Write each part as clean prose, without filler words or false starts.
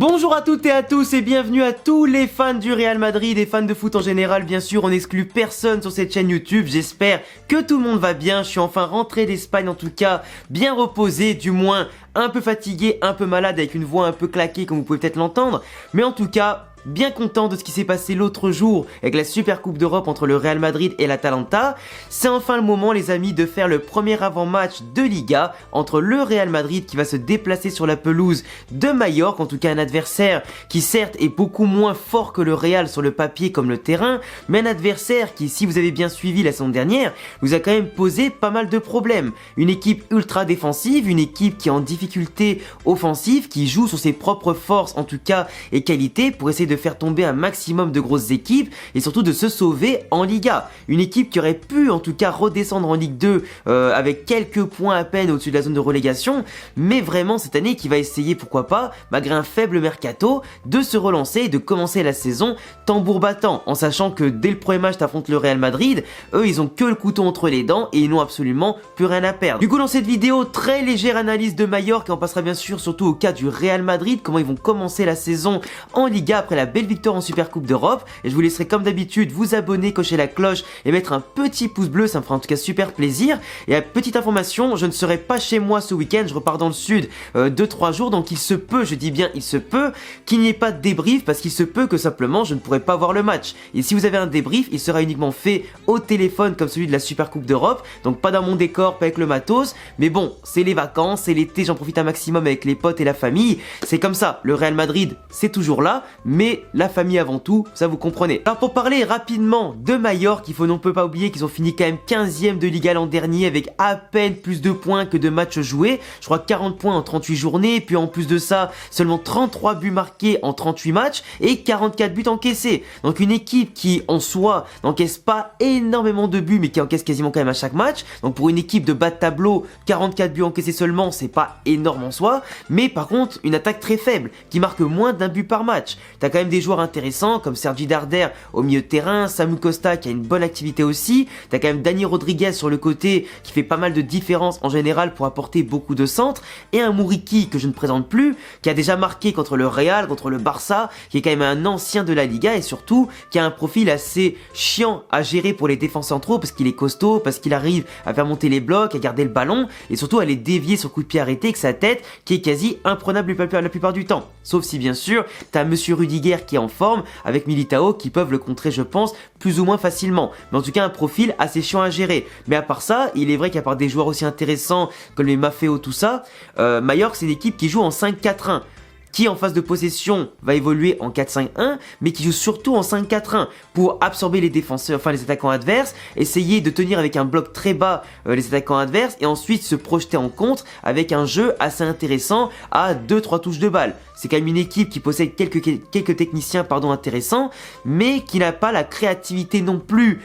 Bonjour à toutes et à tous et bienvenue à tous les fans du Real Madrid et fans de foot en général. Bien sûr, on n'exclut personne sur cette chaîne YouTube. J'espère que tout le monde va bien. Je suis enfin rentré d'Espagne, en tout cas bien reposé, du moins un peu fatigué, un peu malade, avec une voix un peu claquée comme vous pouvez peut-être l'entendre. Mais en tout cas, bien content de ce qui s'est passé l'autre jour avec la Super Coupe d'Europe entre le Real Madrid et l'Atalanta. C'est enfin le moment les amis de faire le premier avant-match de Liga entre le Real Madrid qui va se déplacer sur la pelouse de Majorque, en tout cas un adversaire qui certes est beaucoup moins fort que le Real sur le papier comme le terrain, mais un adversaire qui, si vous avez bien suivi la saison dernière, vous a quand même posé pas mal de problèmes. Une équipe ultra défensive, une équipe qui est en difficulté offensive, qui joue sur ses propres forces en tout cas et qualités pour essayer de faire tomber un maximum de grosses équipes et surtout de se sauver en Liga. Une équipe qui aurait pu en tout cas redescendre en Ligue 2 avec quelques points à peine au-dessus de la zone de relégation, mais vraiment cette année qui va essayer, pourquoi pas, malgré un faible mercato, de se relancer et de commencer la saison tambour battant, en sachant que dès le premier match t'affrontes le Real Madrid, eux ils ont que le couteau entre les dents et ils n'ont absolument plus rien à perdre. Du coup dans cette vidéo, très légère analyse de Majorque et on passera bien sûr surtout au cas du Real Madrid, comment ils vont commencer la saison en Liga après la belle victoire en Super Coupe d'Europe. Et je vous laisserai comme d'habitude vous abonner, cocher la cloche et mettre un petit pouce bleu, ça me fera en tout cas super plaisir. Et petite information, je ne serai pas chez moi ce week-end, je repars dans le sud 2-3 jours, donc il se peut, je dis bien il se peut, qu'il n'y ait pas de débrief parce qu'il se peut que simplement je ne pourrai pas voir le match. Et si vous avez un débrief, il sera uniquement fait au téléphone comme celui de la Super Coupe d'Europe, donc pas dans mon décor, pas avec le matos, mais bon, c'est les vacances, c'est l'été, j'en profite un maximum avec les potes et la famille, c'est comme ça, le Real Madrid c'est toujours là, mais la famille avant tout, ça vous comprenez. Alors pour parler rapidement de Majorque, on ne peut pas oublier qu'ils ont fini quand même 15e de Liga l'an dernier avec à peine plus de points que de matchs joués. Je crois 40 points en 38 journées, puis en plus de ça, seulement 33 buts marqués en 38 matchs et 44 buts encaissés. Donc une équipe qui en soi n'encaisse pas énormément de buts mais qui encaisse quasiment quand même à chaque match. Donc pour une équipe de bas de tableau, 44 buts encaissés seulement, c'est pas énorme en soi, mais par contre une attaque très faible qui marque moins d'un but par match. T'as quand même des joueurs intéressants comme Sergi Darder au milieu de terrain, Samu Costa qui a une bonne activité aussi, t'as quand même Dani Rodriguez sur le côté qui fait pas mal de différence en général pour apporter beaucoup de centres, et un Muriqi que je ne présente plus, qui a déjà marqué contre le Real, contre le Barça, qui est quand même un ancien de la Liga et surtout qui a un profil assez chiant à gérer pour les défenseurs centraux parce qu'il est costaud, parce qu'il arrive à faire monter les blocs, à garder le ballon et surtout à les dévier sur coup de pied arrêté avec sa tête qui est quasi imprenable la plupart du temps. Sauf si bien sûr t'as Monsieur Rudiger qui est en forme avec Militao qui peuvent le contrer je pense plus ou moins facilement, mais en tout cas un profil assez chiant à gérer. Mais à part ça, il est vrai qu'à part des joueurs aussi intéressants comme les Maffeo, tout ça, Majorque c'est une équipe qui joue en 5-4-1, qui en phase de possession va évoluer en 4-5-1, mais qui joue surtout en 5-4-1 pour absorber les défenseurs, enfin les attaquants adverses, essayer de tenir avec un bloc très bas les attaquants adverses et ensuite se projeter en contre avec un jeu assez intéressant à 2-3 touches de balle. C'est quand même une équipe qui possède quelques techniciens intéressants, mais qui n'a pas la créativité non plus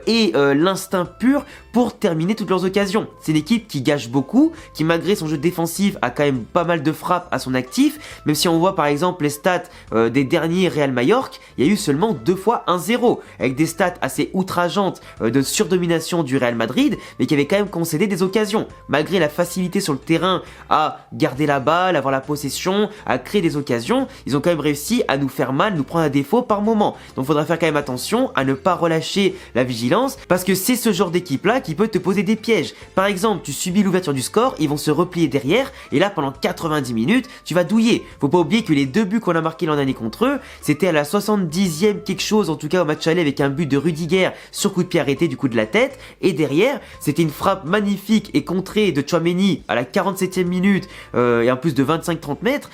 et l'instinct pur pour terminer toutes leurs occasions. C'est une équipe qui gâche beaucoup, qui malgré son jeu défensif a quand même pas mal de frappes à son actif, même si on voit par exemple les stats des derniers Real Majorque, il y a eu seulement 2 fois 1-0, avec des stats assez outrageantes de surdomination du Real Madrid, mais qui avait quand même concédé des occasions, malgré la facilité sur le terrain à garder la balle, avoir la possession, à créer des occasions, ils ont quand même réussi à nous faire mal, nous prendre à défaut par moment. Donc il faudra faire quand même attention à ne pas relâcher la vigilance, parce que c'est ce genre d'équipe là qui peut te poser des pièges. Par exemple, tu subis l'ouverture du score, ils vont se replier derrière, et là pendant 90 minutes, tu vas douiller. Faut pas oublier que les 2 buts qu'on a marqués l'an dernier contre eux, c'était à la 70e quelque chose, en tout cas au match aller, avec un but de Rudiger sur coup de pied arrêté du coup de la tête, et derrière, c'était une frappe magnifique et contrée de Tchouaméni à la 47e minute, et en plus de 25-30 mètres,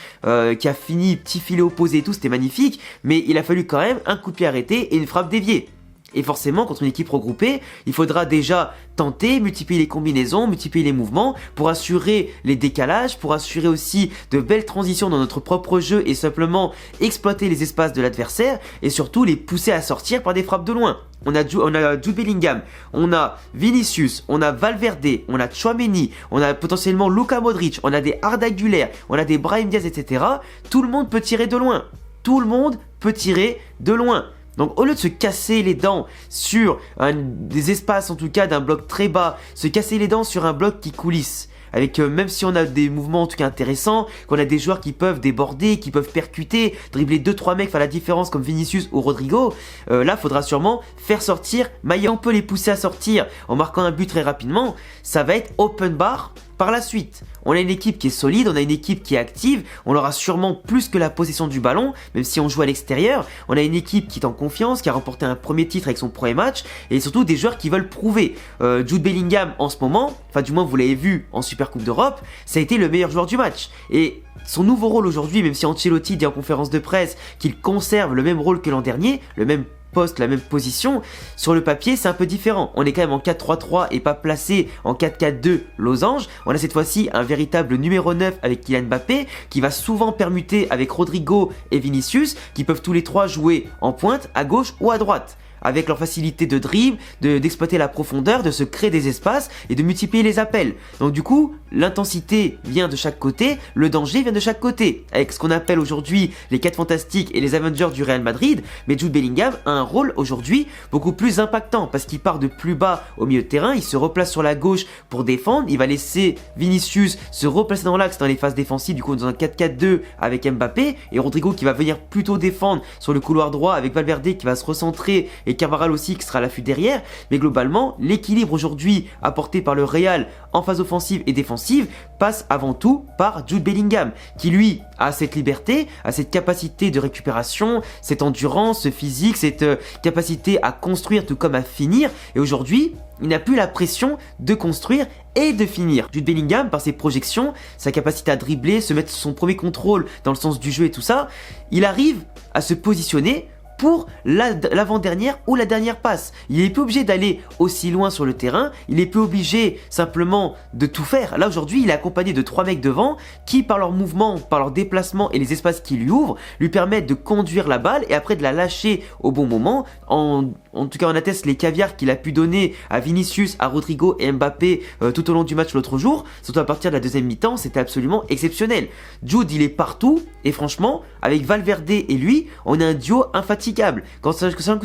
qui a fini petit filet opposé et tout, c'était magnifique, mais il a fallu quand même un coup de pied arrêté et une frappe déviée. Et forcément, contre une équipe regroupée, il faudra déjà tenter, multiplier les combinaisons, multiplier les mouvements pour assurer les décalages, pour assurer aussi de belles transitions dans notre propre jeu et simplement exploiter les espaces de l'adversaire et surtout les pousser à sortir par des frappes de loin. On a Jude Bellingham, on a Vinicius, on a Valverde, on a Tchouaméni, on a potentiellement Luka Modric, on a des Arda Güler, on a des Brahim Diaz, etc. Tout le monde peut tirer de loin. Tout le monde peut tirer de loin. Donc au lieu de se casser les dents sur des espaces en tout cas d'un bloc très bas, se casser les dents sur un bloc qui coulisse, avec même si on a des mouvements en tout cas intéressants, qu'on a des joueurs qui peuvent déborder, qui peuvent percuter, dribbler 2-3 mecs, faire la différence comme Vinicius ou Rodrigo, là faudra sûrement faire sortir Maillot. On peut les pousser à sortir en marquant un but très rapidement, ça va être open bar par la suite. On a une équipe qui est solide, on a une équipe qui est active, on aura sûrement plus que la possession du ballon, même si on joue à l'extérieur. On a une équipe qui est en confiance, qui a remporté un premier titre avec son premier match, et surtout des joueurs qui veulent prouver. Jude Bellingham en ce moment, enfin du moins vous l'avez vu en Super Coupe d'Europe, ça a été le meilleur joueur du match. Et son nouveau rôle aujourd'hui, même si Ancelotti dit en conférence de presse qu'il conserve le même rôle que l'an dernier, le même poste, la même position, sur le papier c'est un peu différent. On est quand même en 4-3-3 et pas placé en 4-4-2 losange. On a cette fois-ci un véritable numéro 9 avec Kylian Mbappé qui va souvent permuter avec Rodrigo et Vinicius qui peuvent tous les trois jouer en pointe, à gauche ou à droite, avec leur facilité de dribble, d'exploiter la profondeur, de se créer des espaces et de multiplier les appels. Donc du coup, l'intensité vient de chaque côté, le danger vient de chaque côté, avec ce qu'on appelle aujourd'hui les 4 fantastiques et les Avengers du Real Madrid. Mais Jude Bellingham a un rôle aujourd'hui beaucoup plus impactant parce qu'il part de plus bas au milieu de terrain, il se replace sur la gauche pour défendre, il va laisser Vinicius se replacer dans l'axe dans les phases défensives, du coup dans un 4-4-2 avec Mbappé, et Rodrigo qui va venir plutôt défendre sur le couloir droit avec Valverde qui va se recentrer et Carvajal aussi qui sera à l'affût derrière. Mais globalement, l'équilibre aujourd'hui apporté par le Real en phase offensive et défensive passe avant tout par Jude Bellingham qui lui a cette liberté, a cette capacité de récupération, cette endurance, ce physique, cette capacité à construire tout comme à finir. Et aujourd'hui, il n'a plus la pression de construire et de finir. Jude Bellingham, par ses projections, sa capacité à dribbler, se mettre son premier contrôle dans le sens du jeu et tout ça, il arrive à se positionner pour l'avant-dernière ou la dernière passe. Il est plus obligé d'aller aussi loin sur le terrain, il est plus obligé simplement de tout faire. Là aujourd'hui, il est accompagné de 3 mecs devant qui par leur mouvement, par leur déplacement et les espaces qu'ils lui ouvrent, lui permettent de conduire la balle et après de la lâcher au bon moment. En tout cas, on atteste les caviars qu'il a pu donner à Vinicius, à Rodrigo et Mbappé tout au long du match l'autre jour, surtout à partir de la deuxième mi-temps, c'était absolument exceptionnel. Jude, il est partout et franchement, avec Valverde et lui, on a un duo infatigable. Quand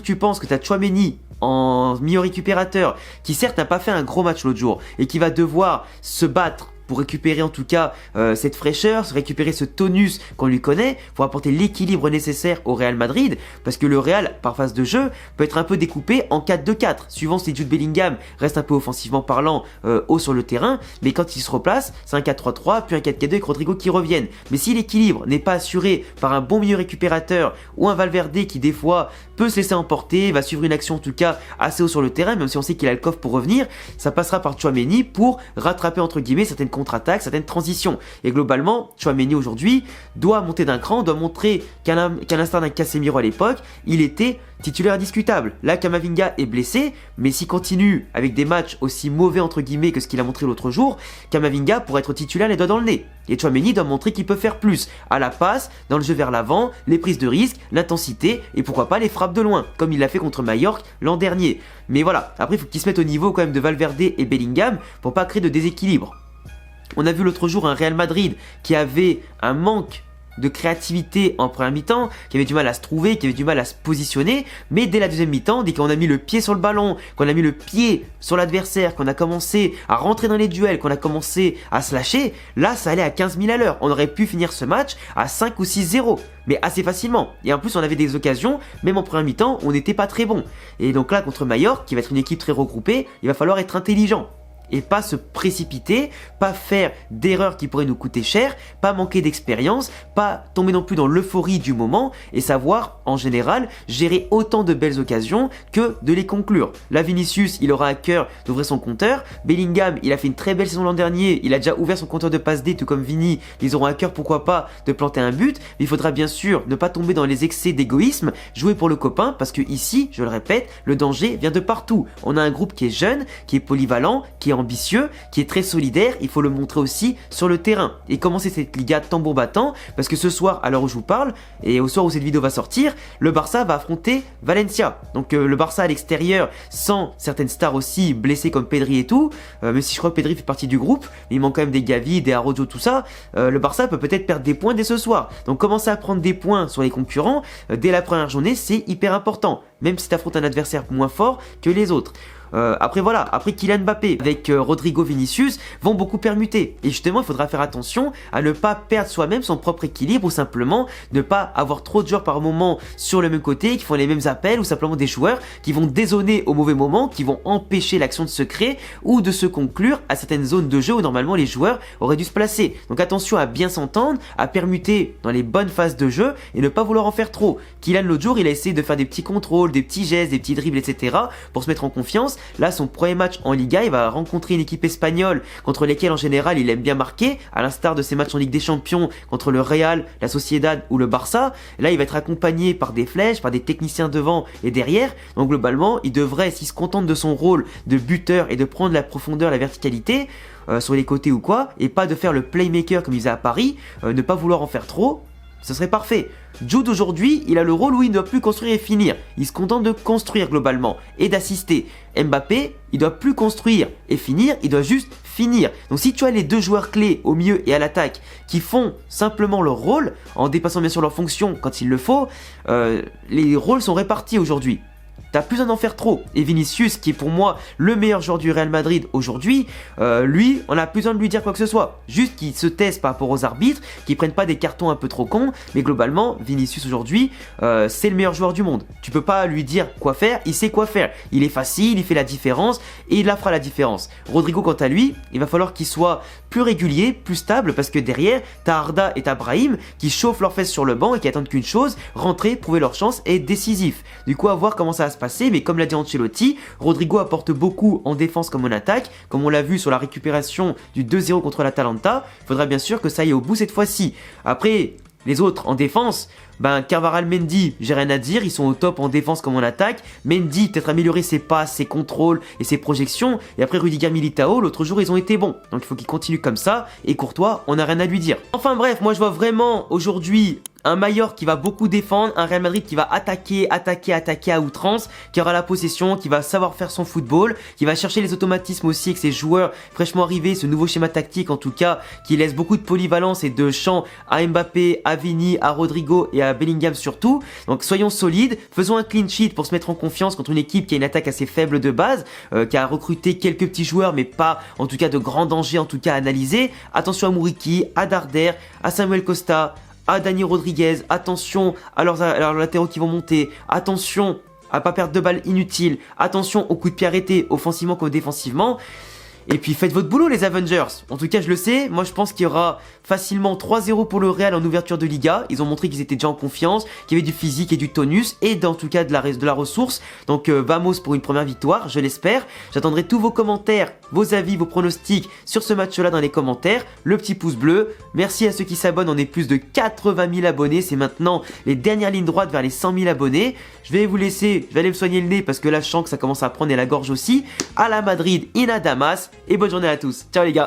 tu penses que tu as Tchouaméni en milieu récupérateur, qui certes n'a pas fait un gros match l'autre jour et qui va devoir se battre pour récupérer en tout cas cette fraîcheur, récupérer ce tonus qu'on lui connaît, pour apporter l'équilibre nécessaire au Real Madrid, parce que le Real, par phase de jeu, peut être un peu découpé en 4-2-4, suivant si Jude Bellingham reste un peu offensivement parlant haut sur le terrain, mais quand il se replace, c'est un 4-3-3, puis un 4-4-2 avec Rodrigo qui reviennent. Mais si l'équilibre n'est pas assuré par un bon milieu récupérateur, ou un Valverde qui des fois peut se laisser emporter, va suivre une action en tout cas assez haut sur le terrain, même si on sait qu'il a le coffre pour revenir, ça passera par Tchouaméni pour rattraper entre guillemets certaines contre-attaques, certaines transitions. Et globalement, Tchouaméni aujourd'hui doit monter d'un cran, doit montrer qu'à l'instar d'un Casemiro à l'époque, il était titulaire indiscutable. Là, Camavinga est blessé, mais s'il continue avec des matchs aussi mauvais entre guillemets que ce qu'il a montré l'autre jour, Camavinga pour être titulaire les doigts dans le nez. Et Tchouaméni doit montrer qu'il peut faire plus à la passe, dans le jeu vers l'avant, les prises de risque, l'intensité et pourquoi pas les frappes de loin, comme il l'a fait contre Mallorca l'an dernier. Mais voilà, après il faut qu'il se mette au niveau quand même de Valverde et Bellingham pour pas créer de déséquilibre. On a vu l'autre jour un Real Madrid qui avait un manque de créativité en première mi-temps, qui avait du mal à se trouver, qui avait du mal à se positionner, mais dès la deuxième mi-temps, dès qu'on a mis le pied sur le ballon, qu'on a mis le pied sur l'adversaire, qu'on a commencé à rentrer dans les duels, qu'on a commencé à se lâcher, là ça allait à 15 000 à l'heure. On aurait pu finir ce match à 5 ou 6-0, mais assez facilement. Et en plus on avait des occasions, même en première mi-temps, on n'était pas très bon. Et donc là contre Mallorca, qui va être une équipe très regroupée, il va falloir être intelligent. Et pas se précipiter, pas faire d'erreurs qui pourraient nous coûter cher, pas manquer d'expérience, pas tomber non plus dans l'euphorie du moment et savoir, en général, gérer autant de belles occasions que de les conclure. Là, Vinicius, il aura à cœur d'ouvrir son compteur. Bellingham, il a fait une très belle saison l'an dernier, il a déjà ouvert son compteur de passe D, tout comme Vini. Ils auront à cœur, pourquoi pas, de planter un but. Mais il faudra bien sûr ne pas tomber dans les excès d'égoïsme, jouer pour le copain, parce que ici, je le répète, le danger vient de partout. On a un groupe qui est jeune, qui est polyvalent, qui est ambitieux, qui est très solidaire, il faut le montrer aussi sur le terrain et commencer cette Liga tambour battant, parce que ce soir, à l'heure où je vous parle et au soir où cette vidéo va sortir, le Barça va affronter Valencia. Donc le Barça à l'extérieur, sans certaines stars aussi blessées comme Pedri et tout, même si je crois que Pedri fait partie du groupe, mais il manque quand même des Gavi, des Arrojo, tout ça, le Barça peut peut-être perdre des points dès ce soir. Donc commencer à prendre des points sur les concurrents dès la première journée, c'est hyper important, même si tu affrontes un adversaire moins fort que les autres. Après voilà, après Kylian Mbappé avec Rodrigo Vinicius vont beaucoup permuter. Et justement, il faudra faire attention à ne pas perdre soi-même son propre équilibre ou simplement ne pas avoir trop de joueurs par moment sur le même côté qui font les mêmes appels ou simplement des joueurs qui vont dézoner au mauvais moment, qui vont empêcher l'action de se créer ou de se conclure à certaines zones de jeu où normalement les joueurs auraient dû se placer. Donc attention à bien s'entendre, à permuter dans les bonnes phases de jeu et ne pas vouloir en faire trop. Kylian l'autre jour, il a essayé de faire des petits contrôles, des petits gestes, des petits dribbles, etc. pour se mettre en confiance. Là, son premier match en Liga, il va rencontrer une équipe espagnole contre lesquelles en général il aime bien marquer, à l'instar de ses matchs en Ligue des Champions contre le Real, la Sociedad ou le Barça. Là, il va être accompagné par des flèches, par des techniciens devant et derrière. Donc globalement, il devrait, s'il se contente de son rôle de buteur et de prendre la profondeur, la verticalité, sur les côtés ou quoi, et pas de faire le playmaker comme il faisait à Paris, ne pas vouloir en faire trop, ce serait parfait. Jude aujourd'hui, il a le rôle où il ne doit plus construire et finir. Il se contente de construire globalement et d'assister. Mbappé, il doit plus construire et finir, il doit juste finir. Donc si tu as les deux joueurs clés au milieu et à l'attaque qui font simplement leur rôle, en dépassant bien sûr leur fonction quand il le faut, les rôles sont répartis aujourd'hui. T'as plus besoin d'en faire trop. Et Vinicius, qui est pour moi le meilleur joueur du Real Madrid aujourd'hui, lui, on a plus besoin de lui dire quoi que ce soit. Juste qu'il se teste par rapport aux arbitres, qu'ils prennent pas des cartons un peu trop cons. Mais globalement, Vinicius aujourd'hui, c'est le meilleur joueur du monde. Tu peux pas lui dire quoi faire, il sait quoi faire. Il est facile, il fait la différence et il la fera la différence. Rodrigo, quant à lui, il va falloir qu'il soit plus régulier, plus stable, parce que derrière, t'as Arda et t'as Brahim qui chauffent leurs fesses sur le banc et qui attendent qu'une chose, rentrer, prouver leur chance et être décisif. Du coup, à voir comment ça va se passer, mais comme l'a dit Ancelotti, Rodrigo apporte beaucoup en défense comme en attaque, comme on l'a vu sur la récupération du 2-0 contre l'Atalanta. Il faudra bien sûr que ça aille au bout cette fois-ci. Après, les autres en défense, Carvajal, Mendy, j'ai rien à dire, ils sont au top en défense comme en attaque. Mendy peut-être améliorer ses passes, ses contrôles et ses projections. Et après Rudiger, Militao, l'autre jour ils ont été bons. Donc il faut qu'il continue comme ça. Et Courtois, on n'a rien à lui dire. Enfin bref, moi je vois vraiment aujourd'hui un Mallorca qui va beaucoup défendre, un Real Madrid qui va attaquer à outrance, qui aura la possession, qui va savoir faire son football, qui va chercher les automatismes aussi avec ses joueurs fraîchement arrivés, ce nouveau schéma tactique en tout cas, qui laisse beaucoup de polyvalence et de champ à Mbappé, à Vini, à Rodrigo et à Bellingham surtout. Donc soyons solides, faisons un clean sheet pour se mettre en confiance contre une équipe qui a une attaque assez faible de base, qui a recruté quelques petits joueurs mais pas en tout cas de grands dangers en tout cas à analyser. Attention à Muriqi, à Darder, à Samuel Costa, à Dani Rodriguez, attention à leurs latéraux qui vont monter, attention à pas perdre de balles inutiles, attention aux coups de pied arrêtés, offensivement comme défensivement. Et puis faites votre boulot les Avengers. En tout cas je le sais, moi je pense qu'il y aura facilement 3-0 pour le Real en ouverture de Liga. Ils ont montré qu'ils étaient déjà en confiance, qu'il y avait du physique et du tonus et en tout cas de la ressource. Donc vamos pour une première victoire, je l'espère. J'attendrai tous vos commentaires, vos avis, vos pronostics sur ce match-là dans les commentaires. Le petit pouce bleu. Merci à ceux qui s'abonnent, on est plus de 80 000 abonnés. C'est maintenant les dernières lignes droites vers les 100 000 abonnés. Je vais vous laisser, je vais aller me soigner le nez parce que là je sens que ça commence à prendre et la gorge aussi. À la Madrid, in a Damas. Et bonne journée à tous. Ciao les gars.